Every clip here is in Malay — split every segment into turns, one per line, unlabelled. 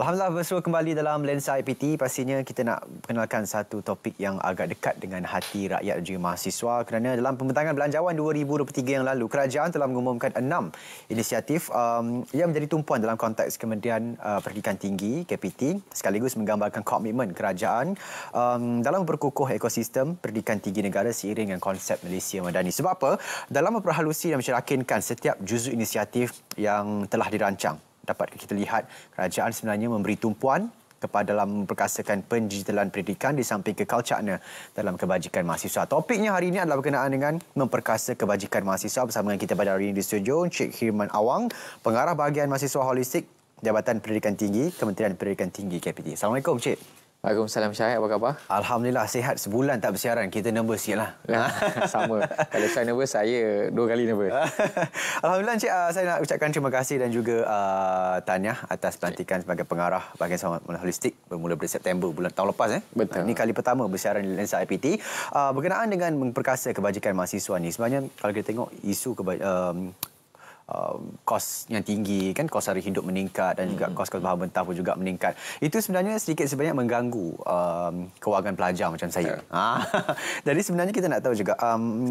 Alhamdulillah bersua kembali dalam Lensa IPT. Pastinya kita nak perkenalkan satu topik yang agak dekat dengan hati rakyat dan juga mahasiswa kerana dalam pembentangan belanjawan 2023 yang lalu, kerajaan telah mengumumkan 6 inisiatif yang menjadi tumpuan dalam konteks Kementerian Pendidikan Tinggi KPT sekaligus menggambarkan komitmen kerajaan dalam memperkukuh ekosistem pendidikan tinggi negara seiring dengan konsep Malaysia Madani. Sebab apa? Dalam memperhalusi dan mencerakinkan setiap juzuk inisiatif yang telah dirancang, dapat kita lihat kerajaan sebenarnya memberi tumpuan kepada dalam memperkasakan pendigitalan pendidikan di samping kekalcaknya dalam kebajikan mahasiswa. Topiknya hari ini adalah berkenaan dengan memperkasa kebajikan mahasiswa. Bersama dengan kita pada hari ini di studio, Encik Hirman Awang, Pengarah Bahagian Mahasiswa Holistik Jabatan Pendidikan Tinggi, Kementerian Pendidikan Tinggi KPT. Assalamualaikum, Encik.
Waalaikumsalam, Syahid. Apa khabar?
Alhamdulillah, sihat. Sebulan tak bersiaran. Kita nervous sikitlah.
Sama. Kalau saya nervous, saya 2 kali nervous.
Alhamdulillah, Encik. Saya nak ucapkan terima kasih dan juga tahniah atas pelantikan sebagai pengarah bahagian mahasiswa holistik bermula dari September tahun lepas.
Betul.
Ini kali pertama bersiaran di Lensa IPT. Berkenaan dengan memperkasa kebajikan mahasiswa ni, sebenarnya kalau kita tengok isu kos yang tinggi, kan, kos hari hidup meningkat dan juga kos-kos bahan mentah pun juga meningkat. Itu sebenarnya sedikit sebanyak mengganggu kewangan pelajar macam saya. Jadi sebenarnya kita nak tahu juga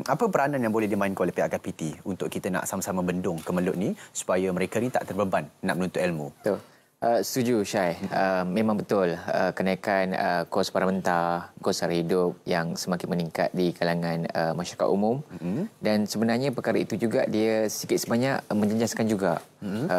apa peranan yang boleh dimainkan oleh pihak KPT untuk kita nak sama-sama bendung kemelut ni supaya mereka ni tak terbeban nak menuntut ilmu.
Betul. Setuju, Syahid. Memang betul kenaikan kos barang mentah, kos hari hidup yang semakin meningkat di kalangan masyarakat umum. Dan sebenarnya perkara itu juga dia sikit sebanyak menjejaskan juga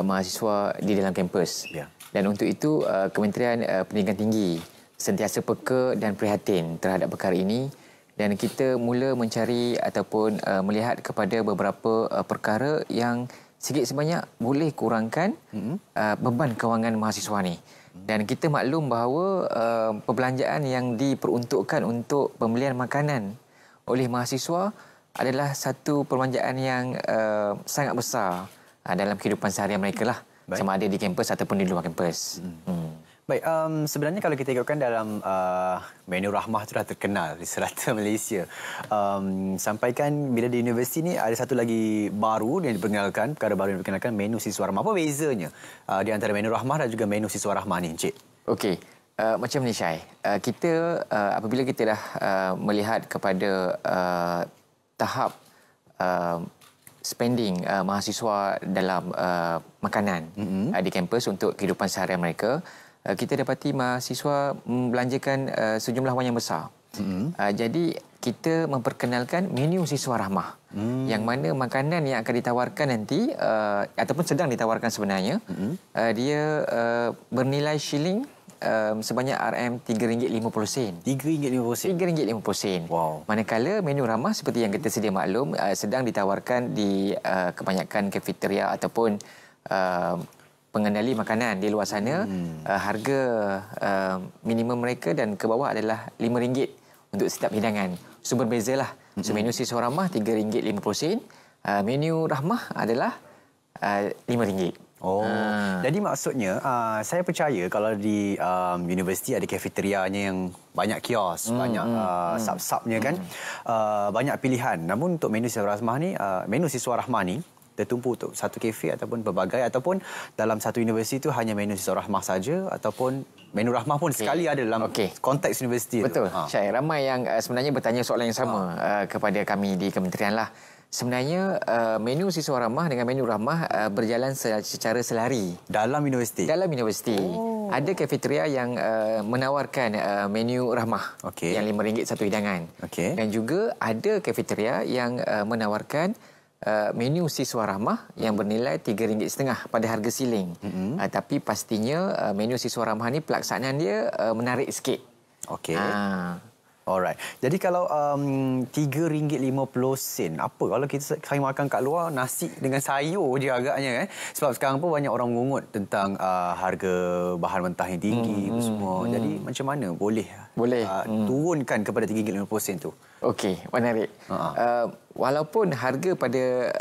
mahasiswa di dalam kampus. Dan untuk itu Kementerian Pendidikan Tinggi sentiasa peka dan prihatin terhadap perkara ini. Dan kita mula mencari ataupun melihat kepada beberapa perkara yang sikit sebanyak boleh kurangkan beban kewangan mahasiswa ni. Dan kita maklum bahawa perbelanjaan yang diperuntukkan untuk pembelian makanan oleh mahasiswa adalah satu perbelanjaan yang sangat besar dalam kehidupan seharian mereka lah. Baik. Sama ada di kampus ataupun di luar kampus.
Baik, sebenarnya kalau kita tengokkan dalam menu rahmah itu dah terkenal di serata Malaysia. Sampaikan bila di universiti ni ada satu lagi baru yang diperkenalkan, perkara baru yang diperkenalkan, menu siswa rahmah. Apa bezanya di antara menu rahmah dan juga menu siswa rahmah ni, Encik?
Okey, macam ni, Syai. Kita apabila kita dah melihat kepada tahap spending mahasiswa dalam makanan di kampus untuk kehidupan seharian mereka, kita dapati mahasiswa membelanjakan sejumlah wang yang besar. Jadi kita memperkenalkan menu siswa rahmah, yang mana makanan yang akan ditawarkan nanti ataupun sedang ditawarkan sebenarnya, dia bernilai shilling sebanyak RM3.50. RM3.50.
Wow.
Manakala menu ramah seperti yang kita sedia maklum sedang ditawarkan di kebanyakan kafeteria ataupun pengendali makanan di luar sana. Harga minimum mereka dan ke bawah adalah RM5 untuk setiap hidangan. So berbezalah. So menu siswa ramah RM3.50. Menu rahmah adalah RM5.
Jadi maksudnya saya percaya kalau di universiti ada kafeterianya yang banyak kios, banyak sub-subnya kan, banyak pilihan. Namun untuk menu siswa rahmah ni, tertumpu untuk satu kafe ataupun pelbagai, ataupun dalam satu universiti itu hanya menu siswa rahmah saja, ataupun menu rahmah pun sekali ada dalam konteks universiti.
Betul. Syai, ramai yang sebenarnya bertanya soalan yang sama kepada kami di kementerian lah. Sebenarnya menu siswa rahmah dengan menu rahmah berjalan secara selari dalam universiti. Ada kafeteria yang menawarkan menu rahmah yang RM5 satu hidangan. Dan juga ada kafeteria yang menawarkan menu siswa rahmah yang bernilai RM3.50 pada harga siling. Tapi pastinya menu siswa rahmah ni pelaksanaan dia menarik sikit.
Alright. Jadi kalau RM3.50, apa kalau kita makan kat luar nasi dengan sayur je agaknya kan? Sebab sekarang pun banyak orang mengungut tentang harga bahan mentah yang tinggi semua. Jadi macam mana boleh turunkan kepada RM3.50 tu? Okey,
menarik. Walaupun harga pada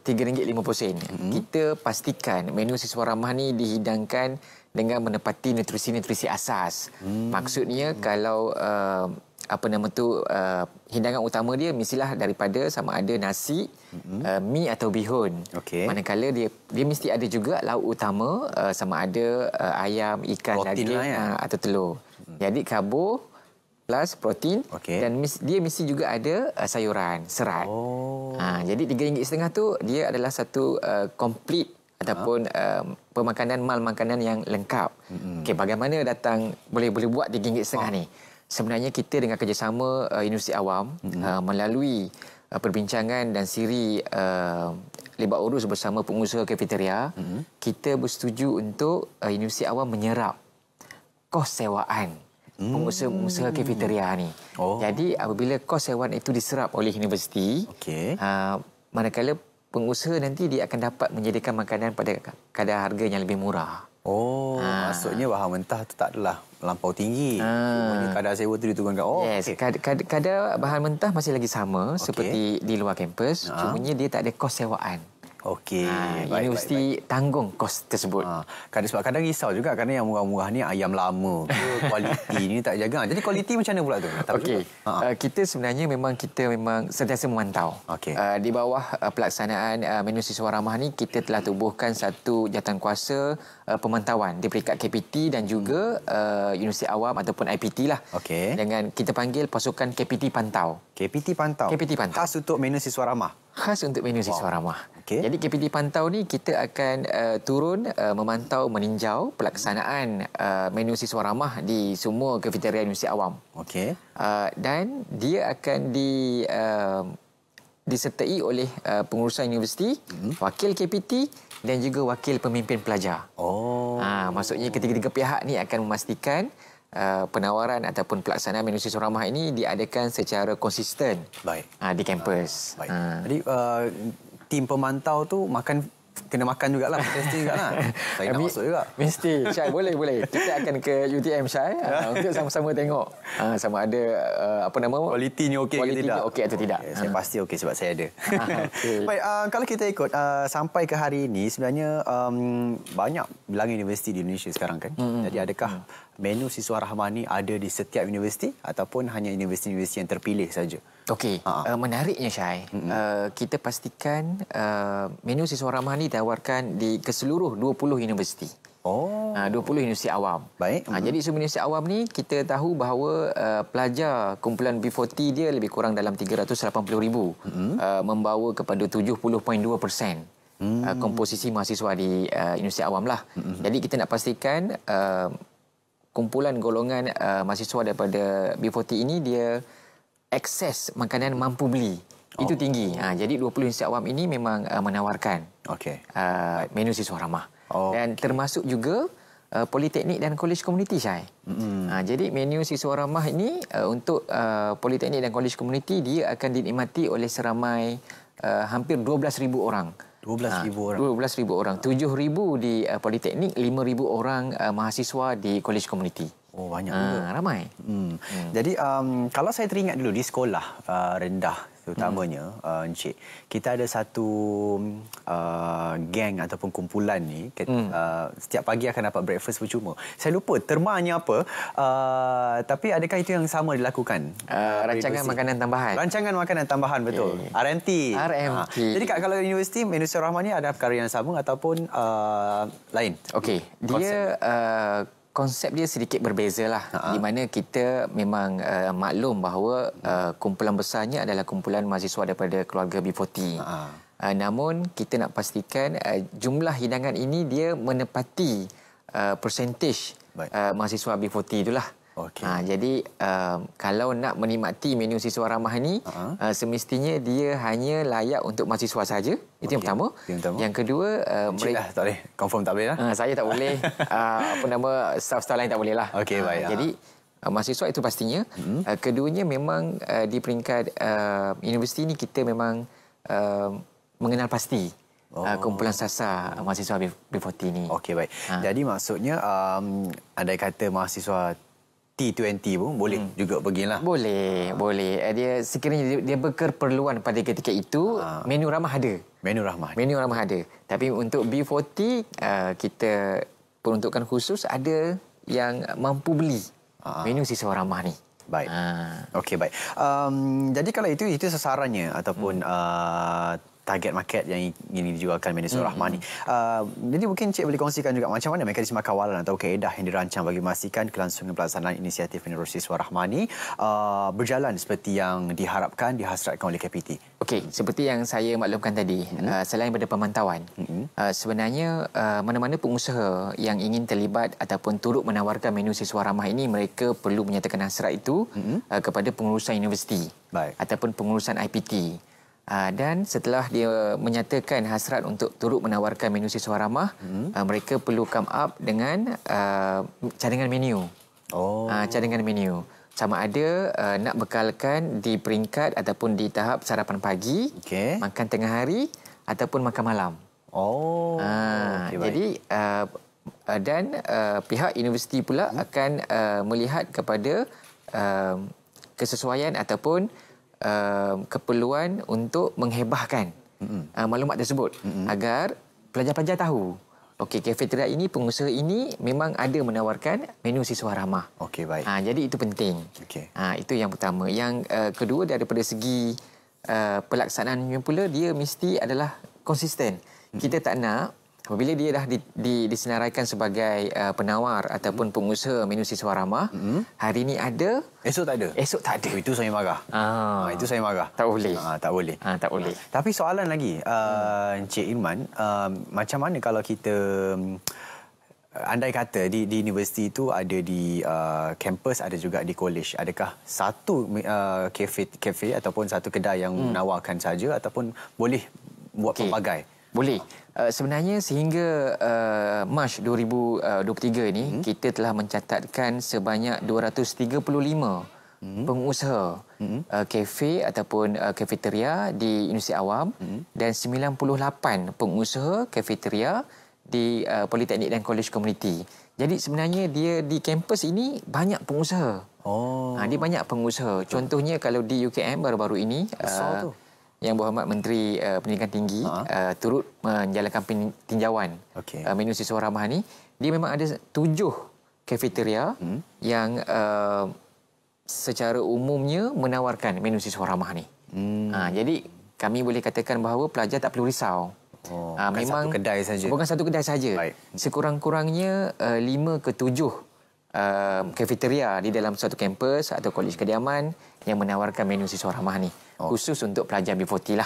RM3.50, kita pastikan menu siswa ramah ni dihidangkan dengan menepati nutrisi-nutrisi asas. Maksudnya kalau hidangan utama dia mestilah daripada sama ada nasi, mi atau bihun. Manakala dia mesti ada juga lauk utama, sama ada ayam, ikan,
protein
daging atau telur. Jadi karbo plus protein dan dia mesti juga ada sayuran, serat. Jadi RM3.50 tu dia adalah satu complete ataupun pemakanan mal makanan yang lengkap. Okey, bagaimana boleh buat RM3.50 ni? Sebenarnya kita dengan kerjasama Universiti Awam melalui perbincangan dan siri lebat urus bersama pengusaha kafeteria, kita bersetuju untuk Universiti Awam menyerap kos sewaan pengusaha kafeteria ni. Jadi apabila kos sewaan itu diserap oleh universiti, manakala pengusaha nanti dia akan dapat menyediakan makanan pada kadar harga yang lebih murah.
Maksudnya bahan mentah tu tak adalah melampau tinggi. Kadar sewa tu diturunkan.
Kadar bahan mentah masih lagi sama seperti di luar kampus, cumanya dia tak ada kos sewaan. Universiti tanggung kos tersebut.
Sebab kadang risau juga kerana yang murah-murah ni ayam lama ke, kualiti ni tak jaga. Jadi kualiti macam mana pula tu?
Kita sebenarnya memang sentiasa memantau. Di bawah pelaksanaan menu siswa ramah ni, kita telah tubuhkan satu jawatankuasa pemantauan di peringkat KPT dan juga Universiti Awam ataupun IPT lah. Dengan kita panggil pasukan KPT Pantau.
KPT Pantau? KPT Pantau. Khas untuk menu siswa ramah?
Khas untuk menu siswa ramah. Jadi KPT Pantau ni kita akan turun memantau, meninjau pelaksanaan menu siswa ramah di semua kafeteria Universiti Awam. Dan dia akan disertai oleh pengurusan universiti, wakil KPT dan juga wakil pemimpin pelajar. Maksudnya ketiga-tiga pihak ni akan memastikan penawaran ataupun pelaksanaan menu siswa ramah ini diadakan secara konsisten di kampus.
Jadi tim pemantau tu kena makan jugalah, mesti jugalah. Saya nak masuk juga.
Mesti. Syai, boleh. Kita akan ke UTM, Syai, untuk sama-sama tengok sama ada
kualitinya okey ke tidak.
Okey atau tidak.
Saya pasti okey sebab saya ada. Baik, kalau kita ikut sampai ke hari ini sebenarnya banyak bilangan universiti di Indonesia sekarang kan. Jadi adakah menu siswa rahmah ni ada di setiap universiti ataupun hanya universiti-universiti yang terpilih saja?
Menariknya, Syai, kita pastikan menu siswa ramah ni ditawarkan ke seluruh 20 universiti. 20 universiti awam.
Baik.
Jadi semua universiti awam ni kita tahu bahawa pelajar kumpulan B40 dia lebih kurang dalam 380,000, membawa kepada 70.2% komposisi mahasiswa di universiti awam lah. Jadi kita nak pastikan kumpulan golongan mahasiswa daripada B40 ini dia akses makanan mampu beli. Itu tinggi. Jadi 20 universiti awam ini memang menawarkan menu siswa ramah. Dan termasuk juga politeknik dan kolej komuniti, Syai. Jadi menu siswa ramah ini untuk politeknik dan kolej komuniti dia akan dinikmati oleh seramai hampir 12,000 orang. 12,000 orang. 7,000 di politeknik, 5,000 orang mahasiswa di kolej komuniti.
Banyak juga.
Ramai.
Jadi kalau saya teringat dulu di sekolah rendah terutamanya, Encik, kita ada satu geng ataupun kumpulan ni, setiap pagi akan dapat breakfast percuma. Saya lupa termanya apa, tapi adakah itu yang sama dilakukan?
Rancangan makanan tambahan.
Rancangan makanan tambahan, betul. RMT. Jadi kalau universiti, menu siswa rahmah ni ada perkara yang sama ataupun lain?
Dia konsep dia sedikit berbeza lah, di mana kita memang maklum bahawa kumpulan besarnya adalah kumpulan mahasiswa daripada keluarga B40. Namun kita nak pastikan jumlah hidangan ini dia menepati persentage mahasiswa B40 itulah. Jadi kalau nak menikmati menu siswa ramah ni, semestinya dia hanya layak untuk mahasiswa saja. Itu yang pertama. Yang kedua,
mereka tak boleh. Confirm tak boleh lah.
Saya tak boleh. Staff-staff lain tak boleh lah.
Baik.
Jadi mahasiswa itu pastinya. Keduanya memang di peringkat universiti ni kita memang mengenal pasti kumpulan sasar mahasiswa B40 ni.
Baik. Jadi maksudnya ada kata mahasiswa T20 pun boleh juga pergilah.
Boleh. Dia sekiranya dia berkeperluan pada ketika itu, menu ramah ada. Menu ramah ada. Tapi untuk B40 kita peruntukan khusus ada yang mampu beli menu siswa ramah ni.
Baik. Okey, baik. Jadi kalau itu sasarannya ataupun target market yang ingin dijualkan menu Suara Rahmah ni. Jadi mungkin Cik boleh kongsikan juga macam mana mekanisme kawalan atau kaedah yang dirancang bagi memastikan kelangsungan pelaksanaan inisiatif menerusi Suara Rahmah ni berjalan seperti yang diharapkan, dihasratkan oleh KPT.
Okey, seperti yang saya maklumkan tadi, selain daripada pemantauan, sebenarnya mana-mana pengusaha yang ingin terlibat ataupun turut menawarkan menu Suara Rahmah ini, mereka perlu menyatakan hasrat itu kepada pengurusan universiti ataupun pengurusan IPT. Dan setelah dia menyatakan hasrat untuk turut menawarkan menu Suara Rahmah, mereka perlu come up dengan cadangan menu. Cadangan menu. Sama ada nak bekalkan di peringkat ataupun di tahap sarapan pagi, makan tengah hari ataupun makan malam. Jadi dan pihak universiti pula akan melihat kepada kesesuaian ataupun keperluan untuk menghebahkan maklumat tersebut agar pelajar-pelajar tahu, okey, kafeteria ini, pengusaha ini memang ada menawarkan menu Suara Rahmah.
Okey, baik.
Jadi itu penting. Itu yang pertama. Yang kedua, daripada segi pelaksanaannya pula, dia mesti adalah konsisten. Kita tak nak apabila dia dah disenaraikan sebagai penawar ataupun pengusaha menu Suara Rahmah, hari ini ada,
esok tak ada.
Esok tak ada.
Itu saya marah. Itu saya marah.
Tak boleh.
Tak boleh.
Tak boleh.
Tapi soalan lagi, Encik Irman, macam mana kalau kita andai kata di universiti itu ada di kampus, ada juga di kolej, adakah satu kafe ataupun satu kedai yang menawarkan saja ataupun boleh buat pelbagai? Boleh.
Sebenarnya sehingga Mac 2023 ini, kita telah mencatatkan sebanyak 235 pengusaha kafe ataupun kafeteria di Universiti Awam dan 98 pengusaha kafeteria di Politeknik dan Kolej Komuniti. Jadi sebenarnya dia di kampus ini banyak pengusaha. Dia banyak pengusaha. Contohnya kalau di UKM baru-baru ini, Yang Berhormat Menteri Pendidikan Tinggi turut menjalankan tinjauan menu Suara Rahmah ni, dia memang ada 7 kafeteria yang secara umumnya menawarkan menu Suara Rahmah ni. Jadi kami boleh katakan bahawa pelajar tak perlu risau.
Bukan memang satu kedai saja.
Bukan satu kedai saja. Sekurang-kurangnya 5 ke 7 kafeteria di dalam suatu kampus atau kolej kediaman yang menawarkan menu Suara Rahmah ni. Khusus untuk pelajar B40 lah.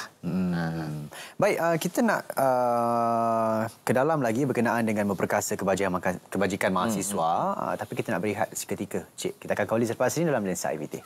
Baik, kita nak ke dalam lagi berkenaan dengan memperkasa kebajikan mahasiswa. Tapi kita nak berehat seketika. Cik, kita akan kembali selepas ini dalam Lensa IPT.